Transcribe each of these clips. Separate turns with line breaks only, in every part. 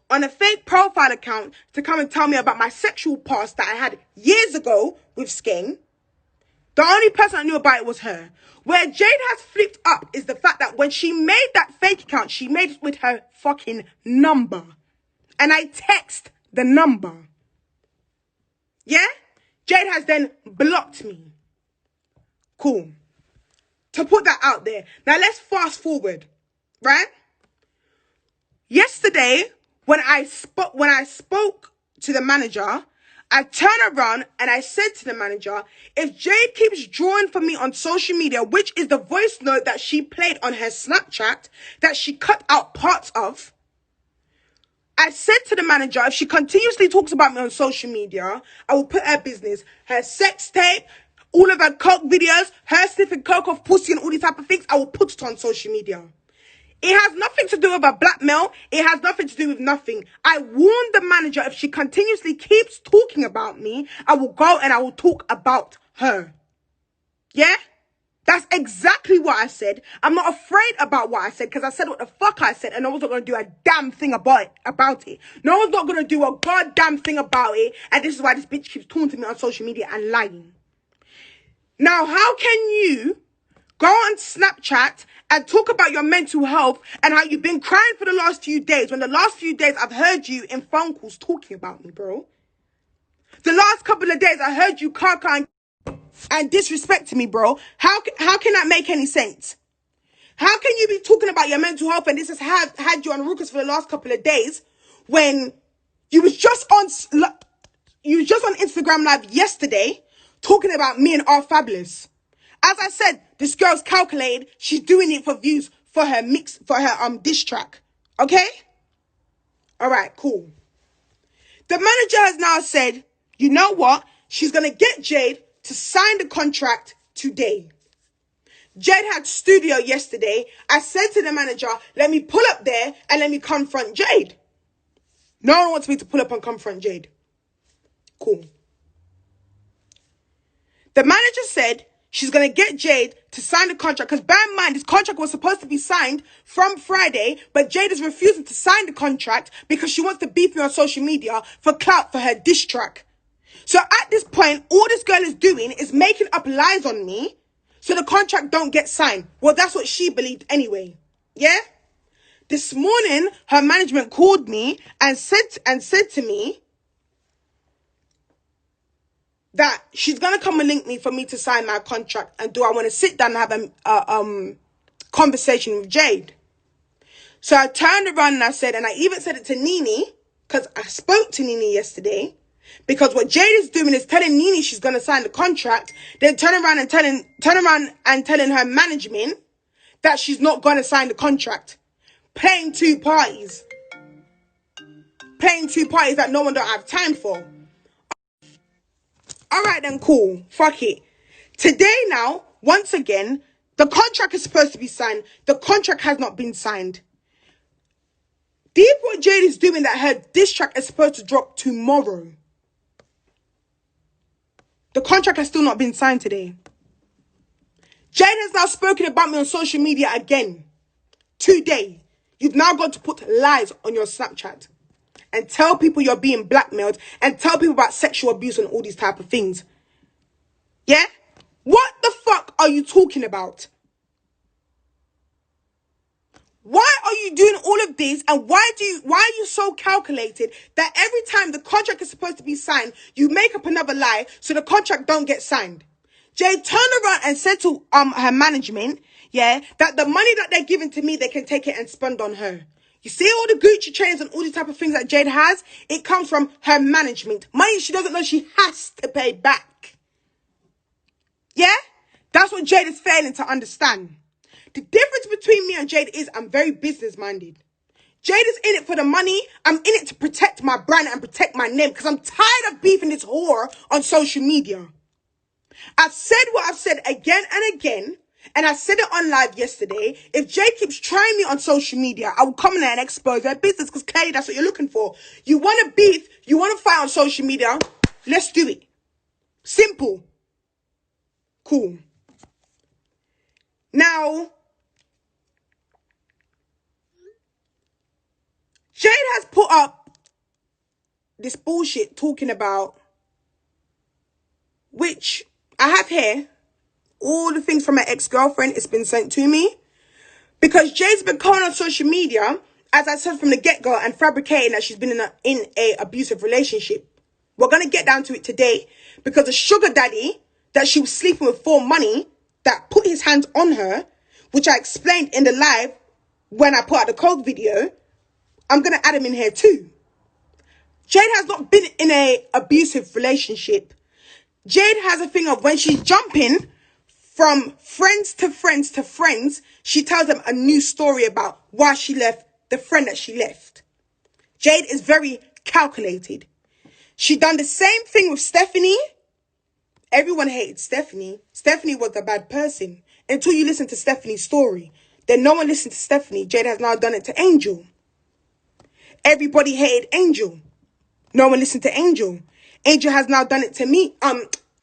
on a fake profile account to come and tell me about my sexual past that I had years ago with Skeng. The only person I knew about it was her. Where Jade has flipped up is the fact that when she made that fake account, she made it with her fucking number. And I text the number. Yeah? Jade has then blocked me. Cool. To put that out there. Now let's fast forward. Right? Yesterday, when I spoke to the manager, I turned around and I said to the manager, if Jade keeps drawing for me on social media, which is the voice note that she played on her Snapchat, that she cut out parts of, I said to the manager, if she continuously talks about me on social media, I will put her business, her sex tape, all of her coke videos, her sniffing coke off pussy and all these type of things, I will put it on social media. It has nothing to do with a blackmail. It has nothing to do with nothing. I warned the manager, if she continuously keeps talking about me, I will go and I will talk about her. Yeah? That's exactly what I said. I'm not afraid about what I said because I said what the fuck I said and no one's not going to do a damn thing about it. No one's not going to do a goddamn thing about it, and this is why this bitch keeps taunting me on social media and lying. Now, how can you go on Snapchat and talk about your mental health and how you've been crying for the last few days when the last few days I've heard you in phone calls talking about me, bro? The last couple of days I heard you caca and disrespect me, bro. How can that make any sense? How can you be talking about your mental health and this has had you on Ruckus for the last couple of days when you was just on Instagram Live yesterday talking about me and our fabulous? As I said, this girl's calculated. She's doing it for views for her diss track. Okay? All right, cool. The manager has now said, you know what? She's going to get Jade to sign the contract today. Jade had studio yesterday. I said to the manager, let me pull up there and let me confront Jade. No one wants me to pull up and confront Jade. Cool. The manager said she's going to get Jade to sign the contract. Because bear in mind, this contract was supposed to be signed from Friday. But Jade is refusing to sign the contract because she wants to beef me on social media for clout for her diss track. So at this point, all this girl is doing is making up lies on me so the contract don't get signed. Well, that's what she believed anyway. Yeah? This morning, her management called me and said to me that she's going to come and link me for me to sign my contract. And do I want to sit down and have a conversation with Jade? So I turned around and I said, and I even said it to Nene, because I spoke to Nene yesterday, because what Jade is doing is telling Nene she's going to sign the contract, then turn around and telling her management that she's not going to sign the contract. Playing two parties. Playing two parties that no one don't have time for. All right, then, cool. Fuck it. Today now, once again, the contract is supposed to be signed. The contract has not been signed. Deep what Jade is doing that her diss track is supposed to drop tomorrow. The contract has still not been signed today. Jade has now spoken about me on social media again. Today. You've now got to put lies on your Snapchat. And tell people you're being blackmailed. And tell people about sexual abuse and all these type of things. Yeah? What the fuck are you talking about? Why are you doing all of this? And why are you so calculated that every time the contract is supposed to be signed, you make up another lie so the contract don't get signed? Jade turned around and said to her management, yeah, that the money that they're giving to me, they can take it and spend on her. You see all the Gucci chains and all these type of things that Jade has? It comes from her management. Money she doesn't know she has to pay back. Yeah? That's what Jade is failing to understand. The difference between me and Jade is I'm very business-minded. Jade is in it for the money. I'm in it to protect my brand and protect my name because I'm tired of beefing this whore on social media. I've said what I've said again and again, and I said it on live yesterday. If Jade keeps trying me on social media, I will come in there and expose her business because clearly that's what you're looking for. You want to beef, you want to fight on social media, let's do it. Simple. Cool. Now, Jade has put up this bullshit talking about, which I have here, all the things from my ex-girlfriend. It's been sent to me. Because Jay's been calling on social media, as I said from the get-go, and fabricating that she's been in a abusive relationship. We're going to get down to it today, because the sugar daddy that she was sleeping with for money, that put his hands on her, which I explained in the live when I put out the coke video, I'm going to add him in here too. Jade has not been in a abusive relationship. Jade has a thing of when she's jumping from friends to friends to friends, she tells them a new story about why she left the friend that she left. Jade is very calculated. She done the same thing with Stephanie. Everyone hated Stephanie. Stephanie was a bad person until you listen to Stephanie's story. Then no one listened to Stephanie. Jade has now done it to Angel. Everybody hated Angel. No one listened to Angel. Angel has now done it to me.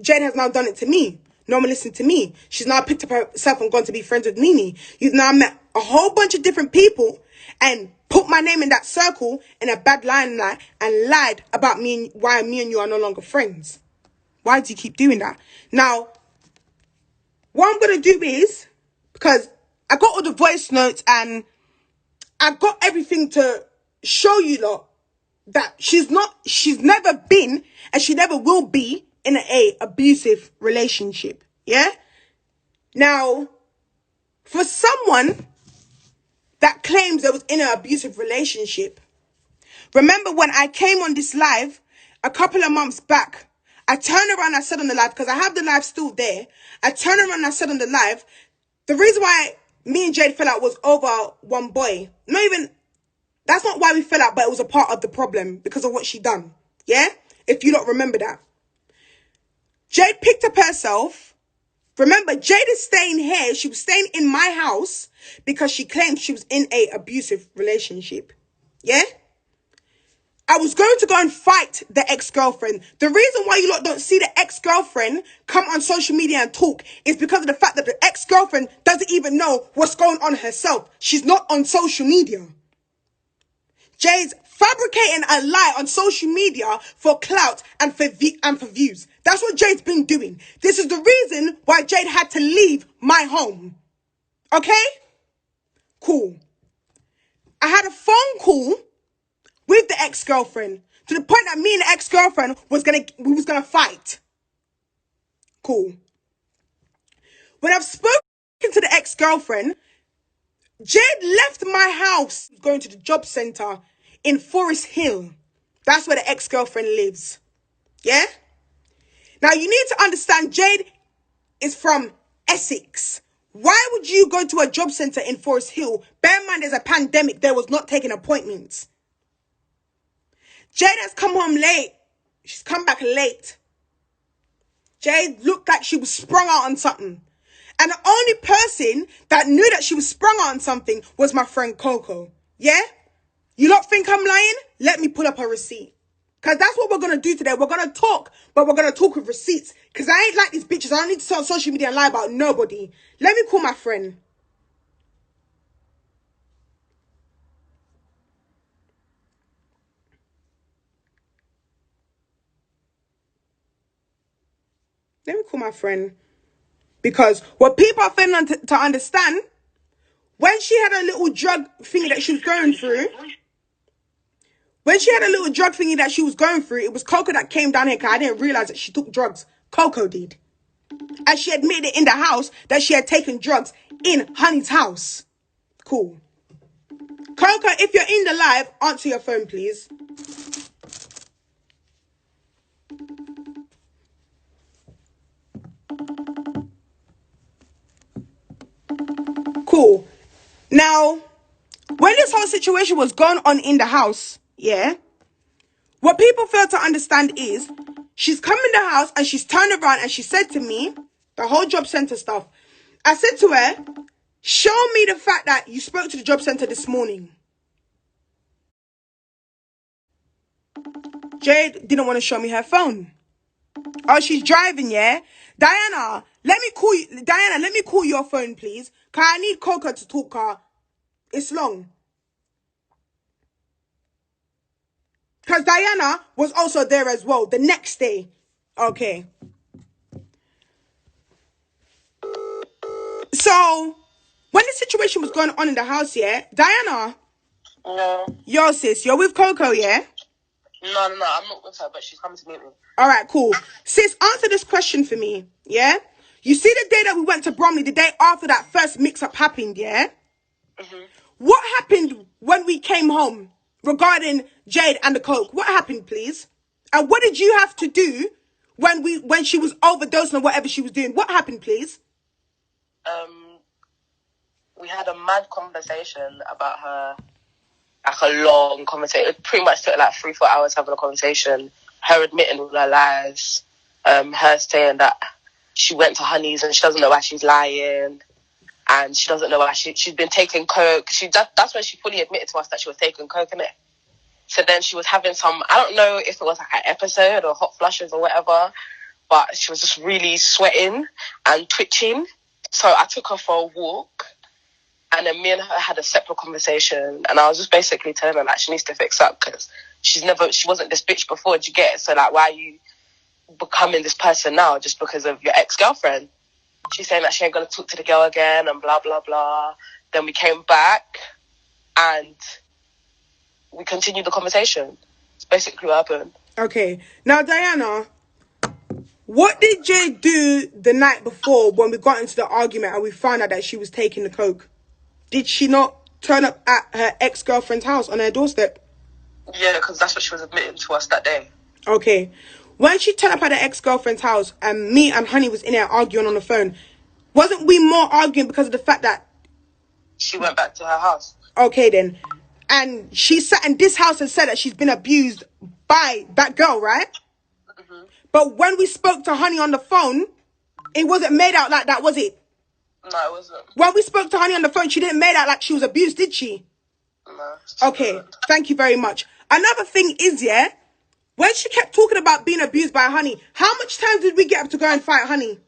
Jade has now done it to me. No one listened to me. She's now picked up herself and gone to be friends with Nene. You've now met a whole bunch of different people and put my name in that circle in a bad line and lied about me and why me and you are no longer friends. Why do you keep doing that? Now, what I'm going to do is, because I got all the voice notes and I got everything to show you lot that she's never been and she never will be in a abusive relationship. Yeah? Now, for someone that claims they was in an abusive relationship, remember when I came on this live a couple of months back, I turned around and I said on the live, because I have the live still there, I turned around and I said on the live, the reason why me and Jade fell out was over one boy. That's not why we fell out, but it was a part of the problem because of what she done. Yeah? If you don't remember that. Jade picked up herself. Remember, Jade is staying here. She was staying in my house because she claimed she was in a abusive relationship. Yeah? I was going to go and fight the ex-girlfriend. The reason why you lot don't see the ex-girlfriend come on social media and talk is because of the fact that the ex-girlfriend doesn't even know what's going on herself. She's not on social media. Jade's fabricating a lie on social media for clout and for views. That's what Jade's been doing. This is the reason why Jade had to leave my home. Okay? Cool. I had a phone call with the ex-girlfriend to the point that me and the ex-girlfriend we was gonna fight. Cool. When I've spoken to the ex-girlfriend, Jade left my house going to the job centre in Forest Hill. That's where the ex-girlfriend lives. Yeah? Now, you need to understand, Jade is from Essex. Why would you go to a job centre in Forest Hill? Bear in mind, there's a pandemic. There was not taking appointments. Jade has come home late. She's come back late. Jade looked like she was sprung out on something. And the only person that knew that she was sprung out on something was my friend Coco. Yeah? You lot think I'm lying? Let me pull up her receipt. Because that's what we're going to do today. We're going to talk, but we're going to talk with receipts. Because I ain't like these bitches. I don't need to sit on social media and lie about nobody. Let me call my friend. Let me call my friend. Because what people are failing to understand, when she had a little drug thingy that she was going through, it was Coco that came down here because I didn't realize that she took drugs. Coco did. And she admitted in the house that she had taken drugs in Honey's house. Cool. Coco, if you're in the live, answer your phone, please. Cool. Now, when this whole situation was going on in the house, yeah, what people fail to understand is she's come in the house and she's turned around and she said to me, the whole job centre stuff. I said to her, show me the fact that you spoke to the job centre this morning. Jade didn't want to show me her phone. Oh, she's driving, yeah? Diana, let me call your phone, please. Because I need Coco to talk her. It's long. Because because Diana was also there as well the next day. Okay. So, when the situation was going on in the house, yeah, Diana.
No.
Yo, sis, you're with Coco, yeah?
No, I'm not with her, but she's coming to meet me.
All right, cool. Sis, answer this question for me, yeah? You see the day that we went to Bromley, the day after that first mix-up happened, yeah?
Mm-hmm.
What happened when we came home regarding Jade and the coke? What happened, please? And what did you have to do when she was overdosing or whatever she was doing? What happened, please?
We had a mad conversation about her, like a long conversation. It pretty much took like 3-4 hours having a conversation. Her admitting all her lies, her saying that she went to Honey's and she doesn't know why she's lying, and she doesn't know why she's been taking coke. That's when she fully admitted to us that she was taking coke, innit? So then she was having some, I don't know if it was like an episode or hot flushes or whatever, but she was just really sweating and twitching. So I took her for a walk, and then me and her had a separate conversation, and I was just basically telling her that she needs to fix up because she wasn't this bitch before. Do you get it? So like, why are you becoming this person now just because of your ex-girlfriend? She's saying that she ain't gonna talk to the girl again and blah blah blah. Then we came back and we continued the conversation. It's basically what happened.
Okay. Now, Diana, what did Jade do the night before when we got into the argument and we found out that she was taking the coke? Did she not turn up at her ex-girlfriend's house on her doorstep?
Yeah, because that's what she was admitting to us that day.
Okay. When she turned up at her ex-girlfriend's house and me and Honey was in there arguing on the phone, wasn't we more arguing because of the fact that
she went back to her house?
Okay, then. And she sat in this house and said that she's been abused by that girl, right?
Mm-hmm.
But when we spoke to Honey on the phone, it wasn't made out like that, was it?
No, it wasn't.
When we spoke to Honey on the phone, she didn't make out like she was abused, did she?
No.
Okay, thank you very much. Another thing is, yeah, when she kept talking about being abused by Honey, how much time did we get up to go and fight Honey?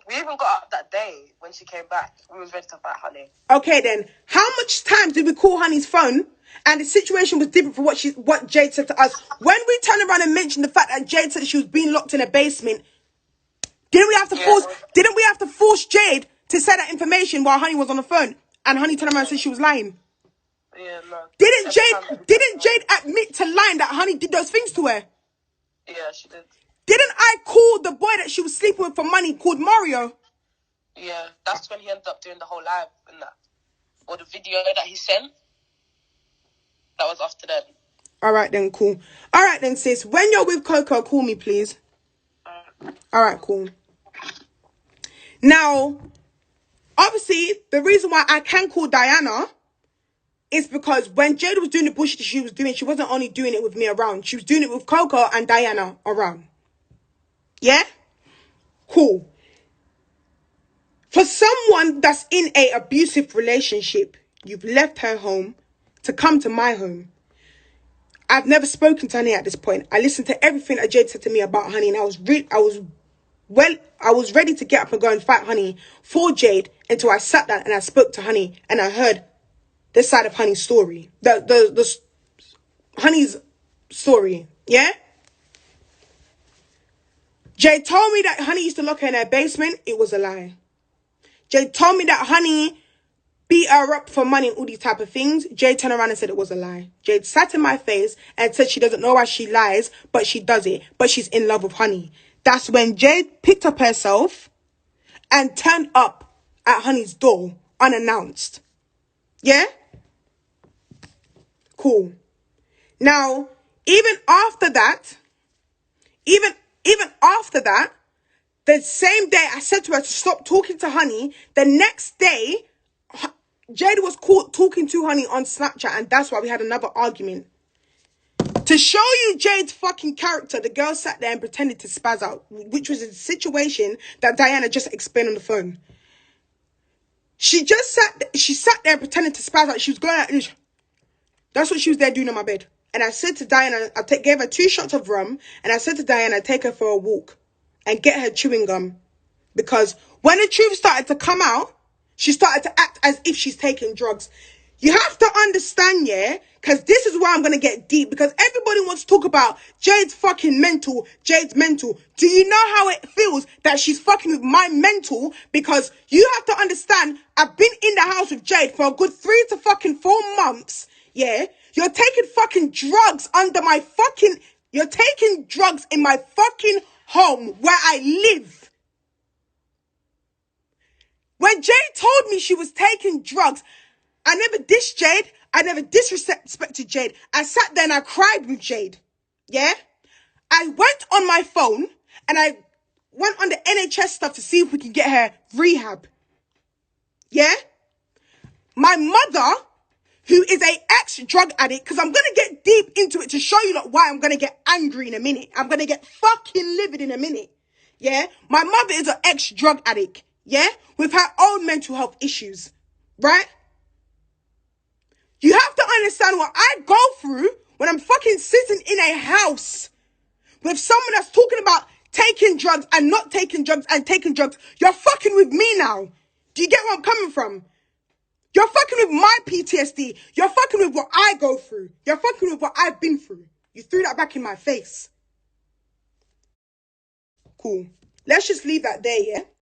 We even got up that day when she came back. We was ready to fight Honey.
Okay, then. How much time did we call Honey's phone? And the situation was different from what Jade said to us. When we turned around and mentioned the fact that Jade said she was being locked in a basement, didn't we have to force Jade to say that information while Honey was on the phone? And Honey turned around and said she was lying.
Yeah, no.
Didn't Jade admit to lying that Honey did those things to her?
Yeah, she did.
Didn't I call the boy that she was sleeping with for money called Mario?
Yeah, that's when he ended up doing the whole live and that. Or the video that he sent. That was after then.
Alright then, cool. Alright then, sis. When you're with Coco, call me, please. Alright, cool. Now, obviously, the reason why I can call Diana is because when Jade was doing the bullshit she was doing, she wasn't only doing it with me around. She was doing it with Coco and Diana around. Yeah? Cool. For someone that's in a abusive relationship, you've left her home to come to my home. I've never spoken to Honey at this point. I listened to everything that Jade said to me about Honey, and I was ready to get up and go and fight Honey for Jade until I sat down and I spoke to Honey and I heard this side of Honey's story. The Honey's story. Yeah? Jade told me that Honey used to lock her in her basement. It was a lie. Jade told me that Honey beat her up for money and all these type of things. Jade turned around and said it was a lie. Jade sat in my face and said she doesn't know why she lies, but she does it. But she's in love with Honey. That's when Jade picked up herself and turned up at Honey's door unannounced. Yeah? Cool. Now, even after that, the same day I said to her to stop talking to Honey, the next day, Jade was caught talking to Honey on Snapchat, and that's why we had another argument. To show you Jade's fucking character, the girl sat there and pretended to spaz out, which was a situation that Diana just explained on the phone. She sat there and pretended to spaz out. She was going like, that's what she was there doing on my bed. And I said to Diana, gave her 2 shots of rum, and I said to Diana, take her for a walk and get her chewing gum. Because when the truth started to come out, she started to act as if she's taking drugs. You have to understand, yeah, because this is where I'm going to get deep, because everybody wants to talk about Jade's fucking mental, Jade's mental. Do you know how it feels that she's fucking with my mental? Because you have to understand, I've been in the house with Jade for a good 3 to fucking 4 months, yeah? You're taking fucking drugs under my fucking, you're taking drugs in my fucking home where I live. When Jade told me she was taking drugs, I never dissed Jade. I never disrespected Jade. I sat there and I cried with Jade. Yeah? I went on my phone and I went on the NHS stuff to see if we can get her rehab. Yeah? My mother, who is a ex-drug addict, because I'm going to get deep into it to show you why I'm going to get angry in a minute. I'm going to get fucking livid in a minute. Yeah? My mother is an ex-drug addict. Yeah? With her own mental health issues. Right? You have to understand what I go through when I'm fucking sitting in a house with someone that's talking about taking drugs and not taking drugs and taking drugs. You're fucking with me now. Do you get where I'm coming from? You're fucking with my PTSD. You're fucking with what I go through. You're fucking with what I've been through. You threw that back in my face. Cool. Let's just leave that there, yeah?